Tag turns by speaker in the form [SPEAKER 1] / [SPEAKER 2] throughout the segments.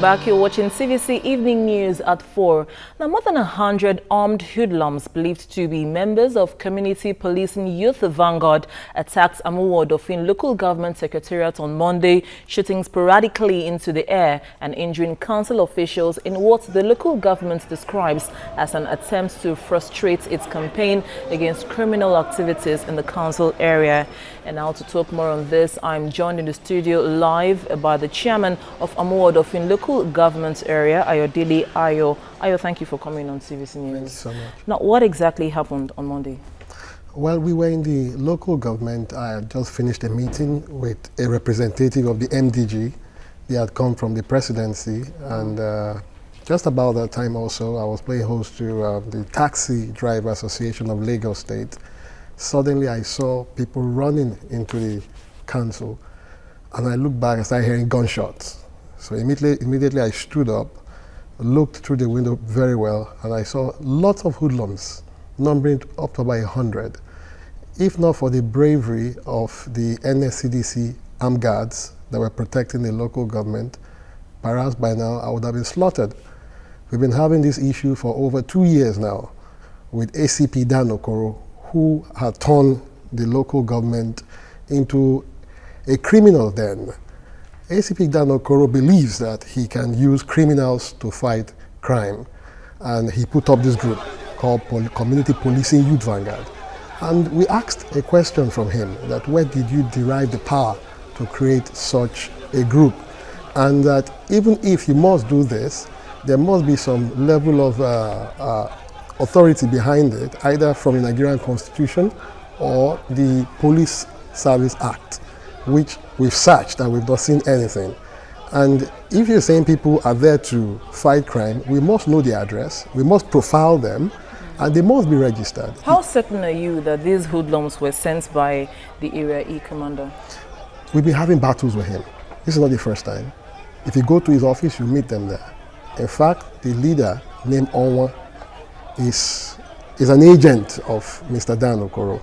[SPEAKER 1] back. You're watching CVC Evening News at 4. Now, more than 100 armed hoodlums believed to be members of Community Policing Youth Vanguard attacked Amuwo Odofin local government secretariat on Monday, shooting sporadically into the air and injuring council officials in what the local government describes as an attempt to frustrate its campaign against criminal activities in the council area. And now to talk more on this, I'm joined in the studio live by the chairman of Amuwo Odofin local government area, Ayodele Ayo. Ayo, thank you for coming on CVC News.
[SPEAKER 2] Thank you so much.
[SPEAKER 1] Now, what exactly happened on Monday?
[SPEAKER 2] Well, we were in the local government. I had just finished a meeting with a representative of the MDG. They had come from the presidency, and just about that time also, I was playing host to the Taxi Driver Association of Lagos State. Suddenly, I saw people running into the council, and I looked back and started hearing gunshots. So immediately I stood up, looked through the window very well, and I saw lots of hoodlums, numbering up to about 100. If not for the bravery of the NSCDC armed guards that were protecting the local government, perhaps by now I would have been slaughtered. We've been having this issue for over 2 years now with ACP Dan Okoro, who had turned the local government into a criminal den. ACP Dan Okoro believes that he can use criminals to fight crime, and he put up this group called Community Policing Youth Vanguard. And we asked a question from him, that where did you derive the power to create such a group? And that even if you must do this, there must be some level of authority behind it, either from the Nigerian Constitution or the Police Service Act, which we've searched and we've not seen anything. And if you're saying people are there to fight crime, we must know the address, we must profile them, and they must be registered.
[SPEAKER 1] How certain are you that these hoodlums were sent by the Area E commander?
[SPEAKER 2] We've been having battles with him. This is not the first time. If you go to his office, you meet them there. In fact, the leader, named Onwa, is an agent of Mr. Dan Okoro.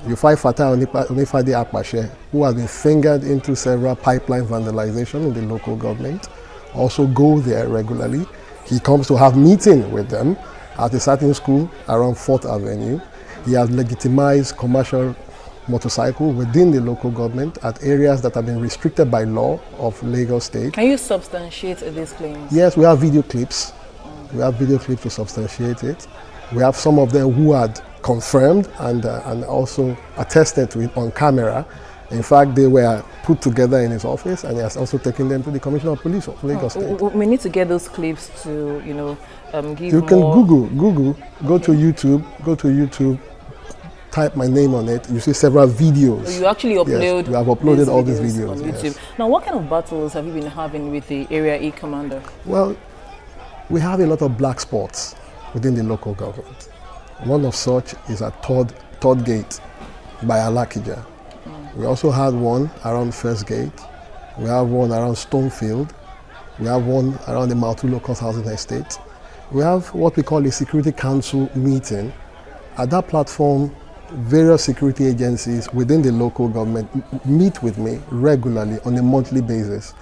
[SPEAKER 2] You find Fatah Onifade Akpashe, who has been fingered into several pipeline vandalization in the local government, also go there regularly. He comes to have meeting with them at a certain school around 4th Avenue. He has legitimized commercial motorcycle within the local government at areas that have been restricted by law of Lagos State.
[SPEAKER 1] Can you substantiate these claims?
[SPEAKER 2] Yes, we have video clips. We have video clips to substantiate it. We have some of them who had confirmed and also attested to it on camera. In fact, they were put together in his office, and he has also taken them to the Commissioner of Police of Lagos State.
[SPEAKER 1] We need to get those clips to, give
[SPEAKER 2] You can
[SPEAKER 1] more...
[SPEAKER 2] Google, go to YouTube, type my name on it. You see several videos.
[SPEAKER 1] So you actually upload.
[SPEAKER 2] Yes, we have uploaded all these videos
[SPEAKER 1] on YouTube.
[SPEAKER 2] Yes.
[SPEAKER 1] Now, what kind of battles have you been having with the Area E commander?
[SPEAKER 2] Well, we have a lot of black spots within the local government. One of such is at Third Gate by Alakija. We also had one around First Gate. We have one around Stonefield. We have one around the Mautu Local Housing Estate. We have what we call a Security Council meeting. At that platform, various security agencies within the local government meet with me regularly on a monthly basis.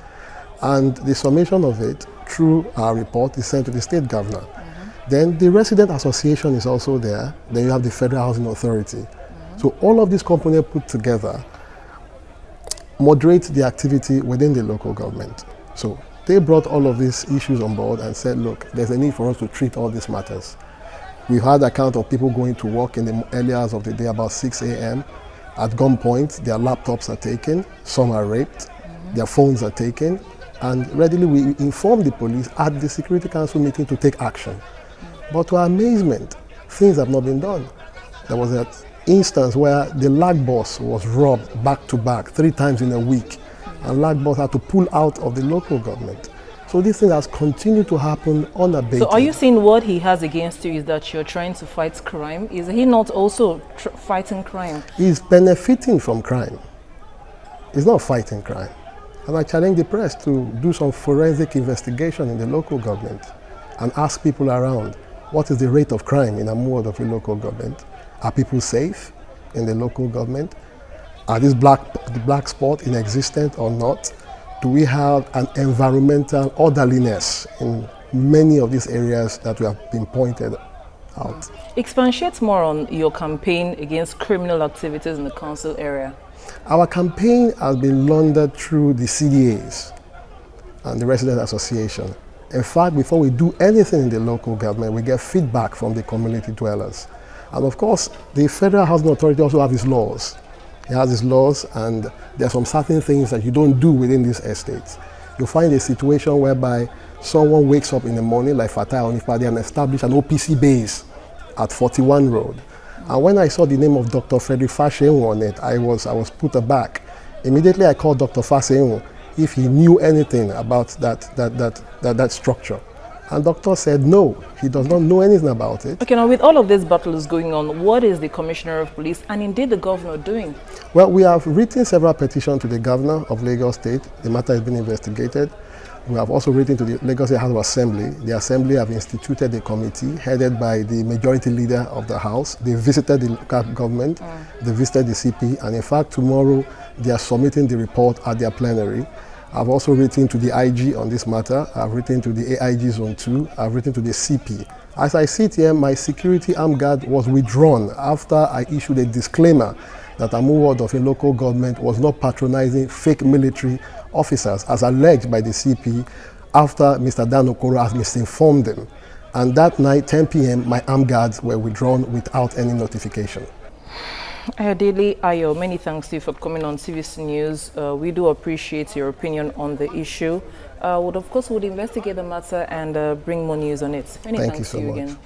[SPEAKER 2] And the summation of it, through our report, is sent to the state governor. Then the resident association is also there. Then you have the Federal Housing Authority. So all of these components put together moderate the activity within the local government. So they brought all of these issues on board and said, look, there's a need for us to treat all these matters. We've had account of people going to work in the early hours of the day, about 6 a.m. At gunpoint, their laptops are taken, some are raped, their phones are taken, and readily we inform the police at the Security Council meeting to take action. But to our amazement, things have not been done. There was an instance where the lag boss was robbed back to back 3 times in a week, and lag boss had to pull out of the local government. So this thing has continued to happen unabated.
[SPEAKER 1] So are you saying what he has against you is that you're trying to fight crime? Is he not also fighting crime?
[SPEAKER 2] He's benefiting from crime. He's not fighting crime. And I challenge the press to do some forensic investigation in the local government and ask people around, what is the rate of crime in Amuwo Odofin local government? Are people safe in the local government? Are these black spots inexistent or not? do we have an environmental orderliness in many of these areas that we have been pointed out.
[SPEAKER 1] Expatiate more on your campaign against criminal activities in the council area.
[SPEAKER 2] Our campaign has been laundered through the CDAs and the Resident Association. In fact, before we do anything in the local government, we get feedback from the community dwellers. And of course, the Federal Housing Authority also has its laws. It has its laws, and there are some certain things that you don't do within these estates. You find a situation whereby someone wakes up in the morning, like Fatai Onifade, and establish an OPC base at 41 Road. And when I saw the name of Dr. Frederick Fashenwu on it, I was put aback. Immediately I called Dr. Fashenwu if he knew anything about that structure. And doctor said no, he does not know anything about it.
[SPEAKER 1] Okay, now with all of these battles going on, what is the Commissioner of Police and indeed the governor doing?
[SPEAKER 2] Well, we have written several petitions to the governor of Lagos State. The matter has been investigated. We have also written to the Lagos State House of Assembly. The Assembly have instituted a committee headed by the majority leader of the House. They visited the local government, they visited the CP, and in fact tomorrow they are submitting the report at their plenary. I've also written to the IG on this matter. I've written to the AIG Zone 2. I've written to the CP. As I sit here, my security armed guard was withdrawn after I issued a disclaimer that Amuwo Odofin local government was not patronizing fake military officers as alleged by the CP after Mr. Dan Okoro has misinformed them. And that night, 10 p.m., my armed guards were withdrawn without any notification.
[SPEAKER 1] Ayodele Ayo, many thanks to you for coming on CVC News. We do appreciate your opinion on the issue. Of course, would investigate the matter and bring more news on it. Many thanks
[SPEAKER 2] you so
[SPEAKER 1] to you
[SPEAKER 2] much.
[SPEAKER 1] again.